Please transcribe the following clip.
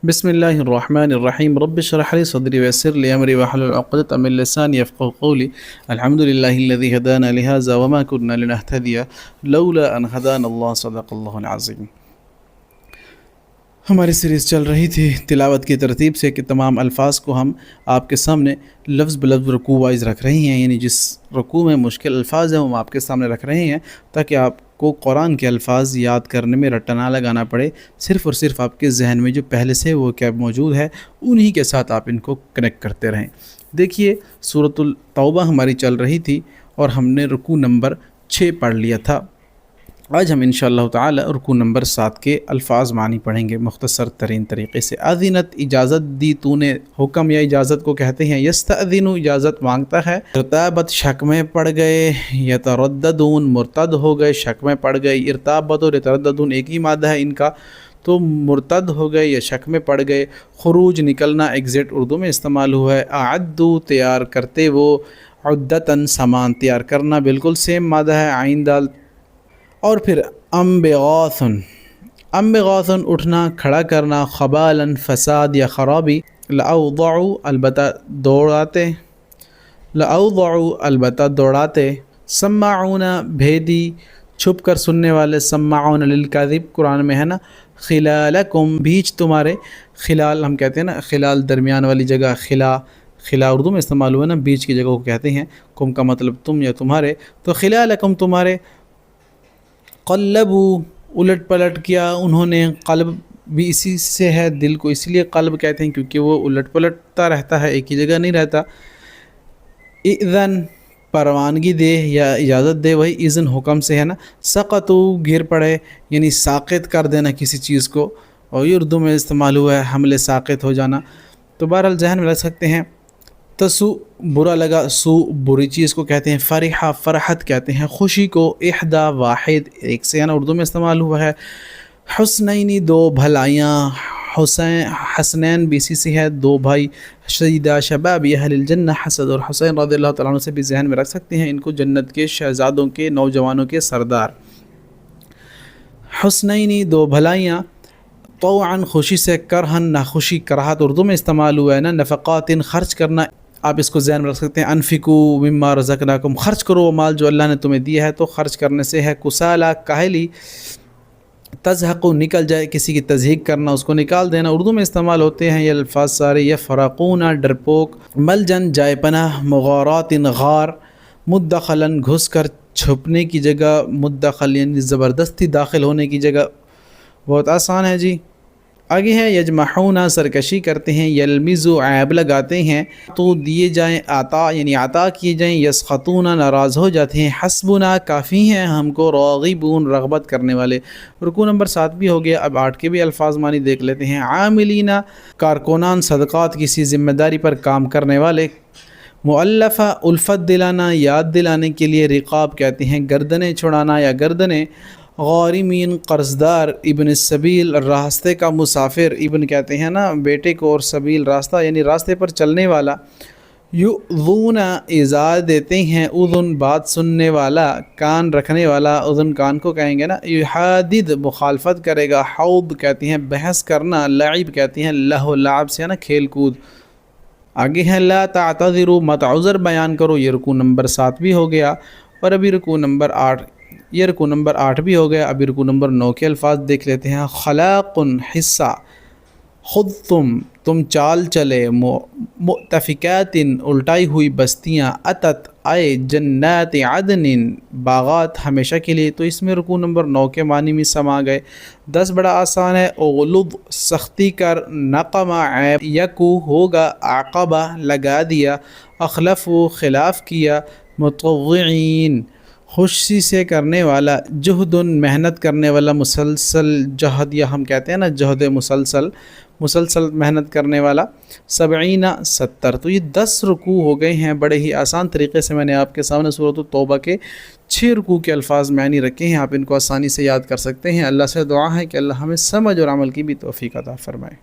بسم اللہ الرحمن الرحیم رب اشرح لی صدری ویسر لی امری واحلل عقدۃ من لسانی یفقهوا قولی الحمد للہ الذی ہدانا لہذا وما كنا لنهتدی لولا ان ہدانا اللہ صدق اللہ العظیم۔ ہماری سیریز چل رہی تھی تلاوت کی ترتیب سے کہ تمام الفاظ کو ہم آپ کے سامنے لفظ بلفظ رکوع وائز رکھ رہے ہیں، یعنی جس رکوع میں مشکل الفاظ ہیں وہ ہم آپ کے سامنے رکھ رہے ہیں تاکہ آپ کو قرآن کے الفاظ یاد کرنے میں رٹا نہ لگانا پڑے، صرف اور صرف آپ کے ذہن میں جو پہلے سے وہ کیا موجود ہے انہی کے ساتھ آپ ان کو کنیکٹ کرتے رہیں۔ دیکھیے سورۃ التوبہ ہماری چل رہی تھی اور ہم نے رکوع نمبر 6 پڑھ لیا تھا۔ آج ہم انشاءاللہ تعالی رکوع نمبر 7 کے الفاظ معنی پڑھیں گے مختصر ترین طریقے سے۔ اذنت اجازت دی تو نے، حکم یا اجازت کو کہتے ہیں۔ یستأذن اجازت مانگتا ہے۔ ارتابت شک میں پڑ گئے۔ یترددون مرتد ہو گئے، شک میں پڑ گئے۔ ارتابت اور یترددون ایک ہی مادہ ہے ان کا، تو مرتد ہو گئے یا شک میں پڑ گئے۔ خروج نکلنا ایگزٹ اردو میں استعمال ہوا ہے۔ اعدوا تیار کرتے وہ، عدتاً سامان تیار کرنا بالکل سیم مادہ ہے عین دال۔ اور پھر انبغاثن، انبغاثن اٹھنا کھڑا کرنا، خبالاً فساد یا خرابی۔ لاوضعوا البتہ دوڑاتے، لاوضعوا البتہ دوڑاتے۔ سماعون بھیدی چھپ کر سننے والے، سماعون للکذب قرآن میں ہے نا۔ خلالکم بیچ تمہارے، خلال ہم کہتے ہیں نا خلال درمیان والی جگہ، خلا اردو میں استعمال ہوا نا، بیچ کی جگہ کو کہتے ہیں، کم کا مطلب تم یا تمہارے، تو خلالکم تمہارے۔ قلبوا الٹ پلٹ کیا انہوں نے، قلب بھی اسی سے ہے، دل کو اسی لیے قلب کہتے ہیں کیونکہ وہ الٹ پلٹتا رہتا ہے، ایک ہی جگہ نہیں رہتا۔ اذن پروانگی دے یا اجازت دے، وہی اذن حکم سے ہے نا۔ سقطوا گر پڑے، یعنی ساقط کر دینا کسی چیز کو، اور یہ اردو میں استعمال ہوا ہے حملے ساقط ہو جانا، تو بہرحال ذہن میں رکھ سکتے ہیں۔ تسو برا لگا، سو بری چیز کو کہتے ہیں۔ فرحہ فرحت کہتے ہیں خوشی کو۔ احدا واحد ایک سے ہے نا اردو میں استعمال ہوا ہے۔ حسنینی دو بھلائیاں، حسنین بھی اسی سے ہے، دو بھائی۔ سیدہ شباب اہل الجنہ حسن اور حسین رضی اللہ تعالیٰ عنہ سے بھی ذہن میں رکھ سکتے ہیں، ان کو جنت کے شہزادوں کے نوجوانوں کے سردار۔ حسنینی دو بھلائیاں، طوعاً خوشی سے، کرہن ناخوشی، کراہت اردو میں استعمال ہوا ہے نا۔ نفقات خرچ کرنا، آپ اس کو ذہن میں رکھ سکتے ہیں۔ انفقوا مما رزقناکم خرچ کرو وہ مال جو اللہ نے تمہیں دیا ہے، تو خرچ کرنے سے ہے۔ کسالہ کاہلی، تزحق نکل جائے کسی کی تضحیق کرنا، اس کو نکال دینا، اردو میں استعمال ہوتے ہیں یہ الفاظ سارے۔ یفرقون ڈرپوک، ملجن جائے پناہ، مغارات غار، مدخلاً گھس کر چھپنے کی جگہ، مدخل یعنی زبردستی داخل ہونے کی جگہ، بہت آسان ہے جی۔ آگے ہے یجمحون سرکشی کرتے ہیں، یلمزو عیب لگاتے ہیں، تو دیے جائیں، عطا یعنی عطا کیے جائیں، یسخطون ناراض ہو جاتے ہیں، حسبنا کافی ہیں ہم کو، راغبون رغبت کرنے والے۔ رکوع نمبر 7 بھی ہو گیا، اب 8 کے بھی الفاظ معنی دیکھ لیتے ہیں۔ عاملین کارکنان، صدقات کسی ذمہ داری پر کام کرنے والے۔ مؤلفہ الفت دلانا، یاد دلانے کے لیے، رقاب کہتے ہیں گردنیں چھڑانا یا گردنیں۔ غارمین قرضدار۔ ابن السبیل راستے کا مسافر، ابن کہتے ہیں نا بیٹے کو، اور سبیل راستہ یعنی راستے پر چلنے والا۔ یؤذون ایذا دیتے ہیں، اذن بات سننے والا، کان رکھنے والا، اذن کان کو کہیں گے نا۔ یحادد مخالفت کرے گا، حوض کہتے ہیں بحث کرنا، لعب کہتے ہیں لہو لعب سے ہے نا کھیل کود۔ آگے ہے لا تعتذروا مت عذر بیان کرو، یہ رکوع نمبر 7 بھی ہو گیا، اور ابھی رکوع نمبر 8، یہ رکوع نمبر 8 بھی ہو گیا، ابھی رکوع نمبر 9 کے الفاظ دیکھ لیتے ہیں۔ خلاق حصہ، خود تم چال چلے، مؤتفکات الٹائی ہوئی بستیاں، اتت آئے، جنات عدن باغات ہمیشہ کے لیے، تو اس میں رکوع نمبر 9 کے معنی میں سما گئے۔ 10 بڑا آسان ہے۔ اغلظ سختی کر، نقمہ عیب، یکو ہوگا، عقبہ لگا دیا، اخلف خلاف کیا، مطوعین خوشی سے کرنے والا، جہد محنت کرنے والا، مسلسل جہد یا ہم کہتے ہیں نا جہد مسلسل، مسلسل محنت کرنے والا۔ 70 70، تو یہ 10 رکوع ہو گئے ہیں، بڑے ہی آسان طریقے سے میں نے آپ کے سامنے سورۃ التوبہ کے 6 رکوع کے الفاظ معنی رکھے ہیں، آپ ان کو آسانی سے یاد کر سکتے ہیں۔ اللہ سے دعا ہے کہ اللہ ہمیں سمجھ اور عمل کی بھی توفیق عطا فرمائے۔